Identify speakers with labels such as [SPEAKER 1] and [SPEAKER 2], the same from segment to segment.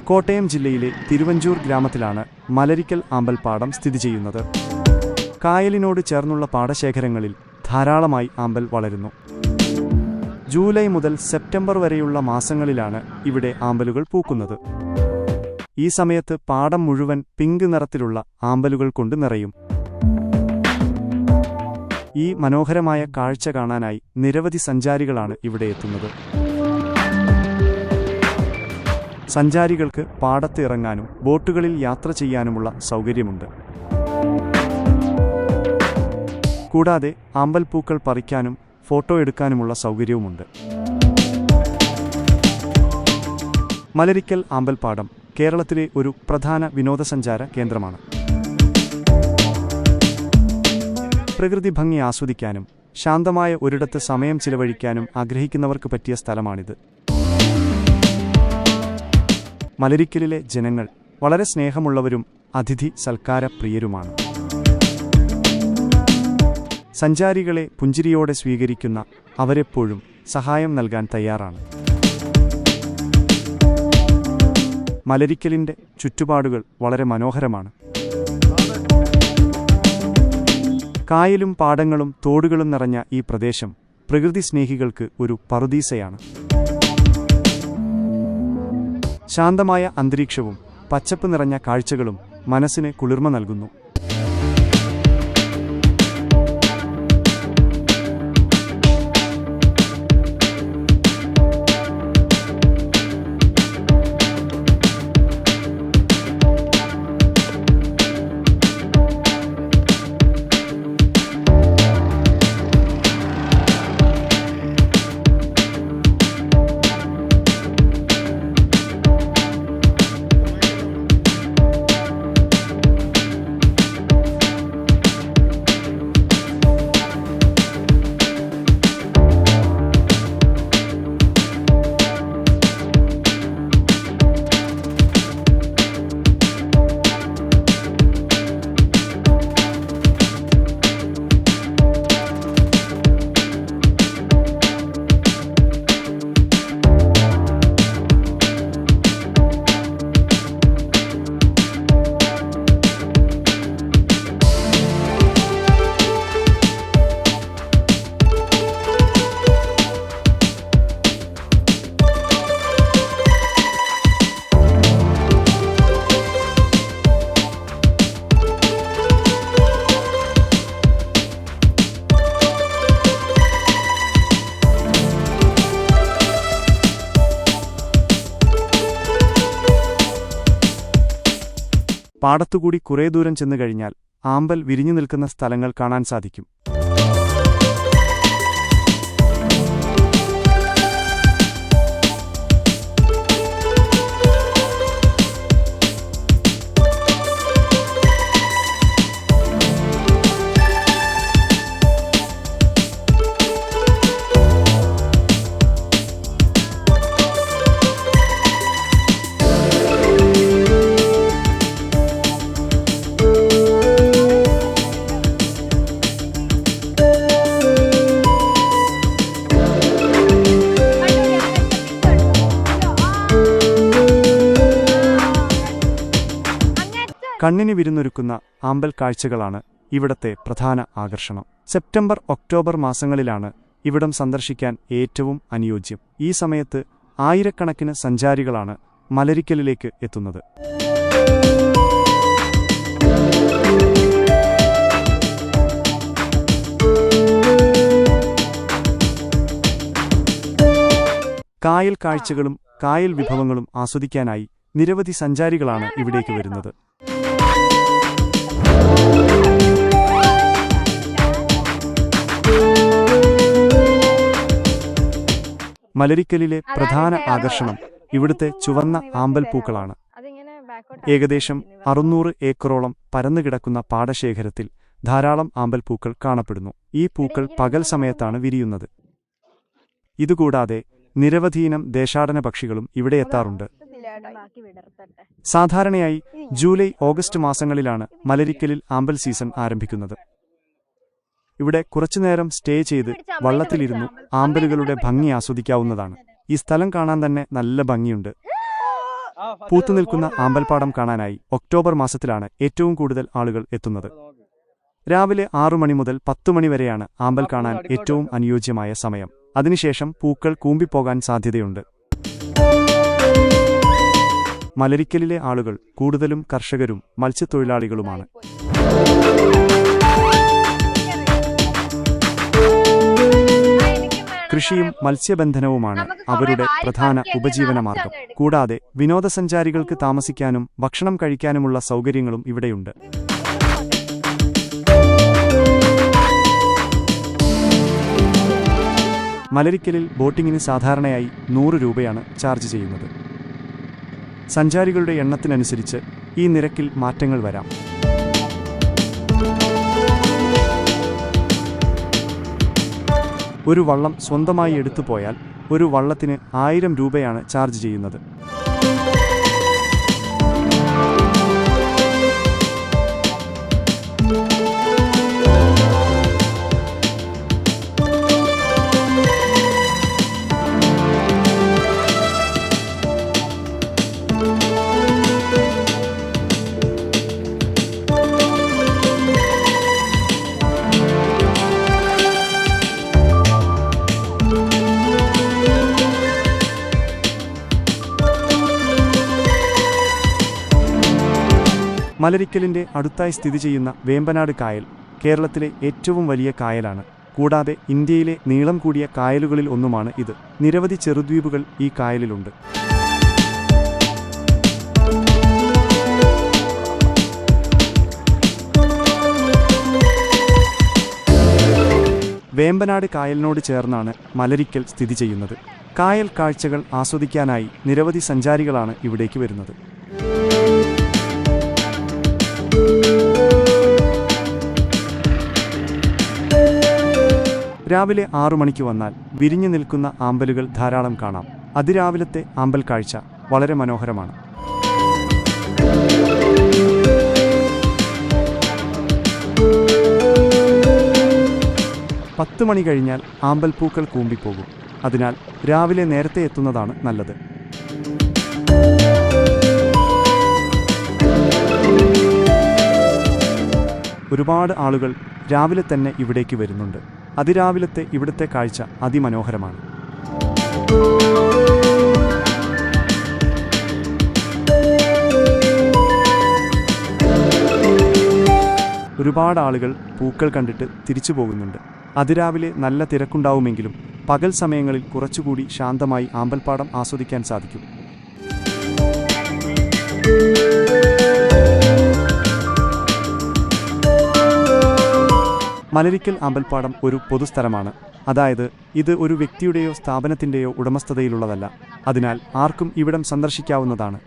[SPEAKER 1] കോട്ടയം ജില്ലയിലെ തിരുവഞ്ചൂർ ഗ്രാമത്തിലാണ് മലരിക്കൽ ആമ്പൽപ്പാടം സ്ഥിതി ചെയ്യുന്നത്. കായലിനോട് ചേർന്നുള്ള പാടശേഖരങ്ങളിൽ ധാരാളമായി ആമ്പൽ വളരുന്നു. ജൂലൈ മുതൽ സെപ്റ്റംബർ വരെയുള്ള മാസങ്ങളിലാണ് ഇവിടെ ആമ്പലുകൾ പൂക്കുന്നത്. ഈ സമയത്ത് പാടം മുഴുവൻ പിങ്ക് നിറത്തിലുള്ള ആമ്പലുകൾ കൊണ്ട് നിറയും. ഈ മനോഹരമായ കാഴ്ച കാണാനായി നിരവധി സഞ്ചാരികളാണ് ഇവിടെ എത്തുന്നത്. സഞ്ചാരികൾക്ക് പാടത്ത് ഇറങ്ങാനും ബോട്ടുകളിൽ യാത്ര ചെയ്യാനുമുള്ള സൗകര്യമുണ്ട്. കൂടാതെ ആമ്പൽപ്പൂക്കൾ പറിക്കാനും ഫോട്ടോ എടുക്കാനുമുള്ള സൗകര്യവുമുണ്ട്. മലരിക്കൽ ആമ്പൽപ്പാടം കേരളത്തിലെ ഒരു പ്രധാന വിനോദസഞ്ചാര കേന്ദ്രമാണ്. പ്രകൃതി ഭംഗി ആസ്വദിക്കാനും ശാന്തമായ ഒരിടത്ത് സമയം ചിലവഴിക്കാനും ആഗ്രഹിക്കുന്നവർക്ക് പറ്റിയ സ്ഥലമാണിത്. മലരിക്കലിലെ ജനങ്ങൾ വളരെ സ്നേഹമുള്ളവരും അതിഥി സൽക്കാര പ്രിയരുമാണ്. സഞ്ചാരികളെ പുഞ്ചിരിയോടെ സ്വീകരിക്കുന്ന അവരെപ്പോഴും സഹായം നൽകാൻ തയ്യാറാണ്. മലരിക്കലിന്റെ ചുറ്റുപാടുകൾ വളരെ മനോഹരമാണ്. കായലും പാടങ്ങളും തോടുകളും നിറഞ്ഞ ഈ പ്രദേശം പ്രകൃതി സ്നേഹികൾക്ക് ഒരു പറുദീസയാണ്. ശാന്തമായ അന്തരീക്ഷവും പച്ചപ്പ് നിറഞ്ഞ കാഴ്ചകളും മനസ്സിന് കുളിർമ നൽകുന്നു. പാടത്തുകൂടി കുറേ ദൂരം ചെന്നു കഴിഞ്ഞാൽ ആമ്പൽ വിരിഞ്ഞു നിൽക്കുന്ന സ്ഥലങ്ങൾ കാണാൻ സാധിക്കും. കണ്ണിന് വിരുന്നൊരുക്കുന്ന ആമ്പൽ കാഴ്ചകളാണ് ഇവിടത്തെ പ്രധാന ആകർഷണം. സെപ്റ്റംബർ ഒക്ടോബർ മാസങ്ങളിലാണ് ഇവിടം സന്ദർശിക്കാൻ ഏറ്റവും അനുയോജ്യം. ഈ സമയത്ത് ആയിരക്കണക്കിന് സഞ്ചാരികളാണ് മലരിക്കലിലേക്ക് എത്തുന്നത്. കായൽ കാഴ്ചകളും കായൽ വിഭവങ്ങളും ആസ്വദിക്കാനായി നിരവധി സഞ്ചാരികളാണ് ഇവിടേക്ക് വരുന്നത്. മലരിക്കലിലെ പ്രധാന ആകർഷണം ഇവിടുത്തെ ചുവന്ന ആമ്പൽപ്പൂക്കളാണ്. ഏകദേശം 600 ഏക്കറോളം പരന്നുകിടക്കുന്ന പാടശേഖരത്തിൽ ധാരാളം ആമ്പൽപ്പൂക്കൾ കാണപ്പെടുന്നു. ഈ പൂക്കൾ പകൽ സമയത്താണ് വിരിയുന്നത്. ഇതുകൂടാതെ നിരവധിയിനം ദേശാടന പക്ഷികളും ഇവിടെ എത്താറുണ്ട്. സാധാരണയായി ജൂലൈ ഓഗസ്റ്റ് മാസങ്ങളിലാണ് മലരിക്കലിൽ ആമ്പൽ സീസൺ ആരംഭിക്കുന്നത്. ഇവിടെ കുറച്ചുനേരം സ്റ്റേ ചെയ്ത് വള്ളത്തിലിരുന്നു ആമ്പലുകളുടെ ഭംഗി ആസ്വദിക്കാവുന്നതാണ്. ഈ സ്ഥലം കാണാൻ തന്നെ നല്ല ഭംഗിയുണ്ട്. പൂത്തുനിൽക്കുന്ന ആമ്പൽപ്പാടം കാണാനായി ഒക്ടോബർ മാസത്തിലാണ് ഏറ്റവും കൂടുതൽ ആളുകൾ എത്തുന്നത്. രാവിലെ 6 മണി മുതൽ 10 മണി വരെയാണ് ആമ്പൽ കാണാൻ ഏറ്റവും അനുയോജ്യമായ സമയം. അതിനുശേഷം പൂക്കൾ കൂമ്പിപ്പോകാൻ സാധ്യതയുണ്ട്. മലരിക്കലിലെ ആളുകൾ കൂടുതലും കർഷകരും മത്സ്യത്തൊഴിലാളികളുമാണ്. കൃഷിയും മത്സ്യബന്ധനവുമാണ് അവരുടെ പ്രധാന ഉപജീവനമാർഗം. കൂടാതെ വിനോദസഞ്ചാരികൾക്ക് താമസിക്കാനും ഭക്ഷണം കഴിക്കാനുമുള്ള സൗകര്യങ്ങളും ഇവിടെയുണ്ട്. മലരിക്കലിൽ ബോട്ടിങ്ങിന് സാധാരണയായി 100 രൂപയാണ് ചാർജ് ചെയ്യുന്നത്. സഞ്ചാരികളുടെ എണ്ണത്തിനനുസരിച്ച് ഈ നിരക്കിൽ മാറ്റങ്ങൾ വരാം. ഒരു വള്ളം സ്വന്തമായി എടുത്തുപോയാൽ ഒരു വള്ളത്തിന് 1000 രൂപയാണ് ചാർജ് ചെയ്യുന്നത്. മലരിക്കലിന്റെ അടുത്തായി സ്ഥിതി ചെയ്യുന്ന വേമ്പനാട് കായൽ കേരളത്തിലെ ഏറ്റവും വലിയ കായലാണ്. കൂടാതെ ഇന്ത്യയിലെ നീളം കൂടിയ കായലുകളിൽ ഒന്നുമാണ് ഇത്. നിരവധി ചെറുദ്വീപുകൾ ഈ കായലിലുണ്ട്. വേമ്പനാട് കായലിനോട് ചേർന്നാണ് മലരിക്കൽ സ്ഥിതി ചെയ്യുന്നത്. കായൽ കാഴ്ചകൾ ആസ്വദിക്കാനായി നിരവധി സഞ്ചാരികളാണ് ഇവിടേക്ക് വരുന്നത്. രാവിലെ 6 മണിക്ക് വന്നാൽ വിരിഞ്ഞു നിൽക്കുന്ന ആമ്പലുകൾ ധാരാളം കാണാം. അതിരാവിലത്തെ ആമ്പൽ കാഴ്ച വളരെ മനോഹരമാണ്. പത്ത് മണി കഴിഞ്ഞാൽ ആമ്പൽ പൂക്കൾ കൂമ്പിപ്പോകും. അതിനാൽ രാവിലെ നേരത്തെ എത്തുന്നതാണ് നല്ലത്. ഒരുപാട് ആളുകൾ രാവിലെ തന്നെ ഇവിടേക്ക് വരുന്നുണ്ട്. അതിരാവിലത്തെ ഇവിടുത്തെ കാഴ്ച അതിമനോഹരമാണ്. ഒരുപാട് ആളുകൾ പൂക്കൾ കണ്ടിട്ട് തിരിച്ചു പോകുന്നുണ്ട്. അതിരാവിലെ നല്ല തിരക്കുണ്ടാവുമെങ്കിലും പകൽ സമയങ്ങളിൽ കുറച്ചുകൂടി ശാന്തമായി ആമ്പൽപ്പാടം ആസ്വദിക്കാൻ സാധിക്കും. മലരിക്കൽ ആമ്പൽപ്പാടം ഒരു പൊതുസ്ഥലമാണ്. അതായത് ഇത് ഒരു വ്യക്തിയുടെയോ സ്ഥാപനത്തിൻ്റെയോ ഉടമസ്ഥതയിലുള്ളതല്ല. അതിനാൽ ആർക്കും ഇവിടം സന്ദർശിക്കാവുന്നതാണ്.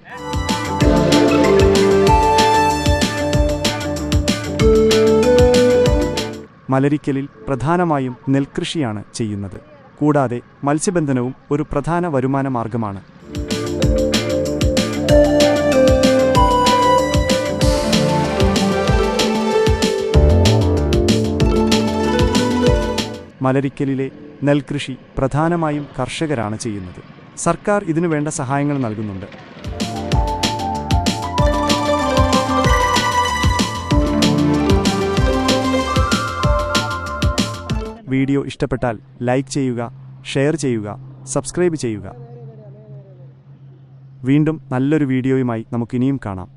[SPEAKER 1] മലരിക്കലിൽ പ്രധാനമായും നെൽകൃഷിയാണ് ചെയ്യുന്നത്. കൂടാതെ മത്സ്യബന്ധനവും ഒരു പ്രധാന വരുമാന മാർഗമാണ്. മലരിക്കലിലെ നെൽകൃഷി പ്രധാനമായും കർഷകരാണ് ചെയ്യുന്നത്. സർക്കാർ ഇതിനു വേണ്ട സഹായങ്ങൾ നൽകുന്നുണ്ട്. വീഡിയോ ഇഷ്ടപ്പെട്ടാൽ ലൈക്ക് ചെയ്യുക, ഷെയർ ചെയ്യുക, സബ്സ്ക്രൈബ് ചെയ്യുക. വീണ്ടും നല്ലൊരു വീഡിയോയുമായി നമുക്കിനിയും കാണാം.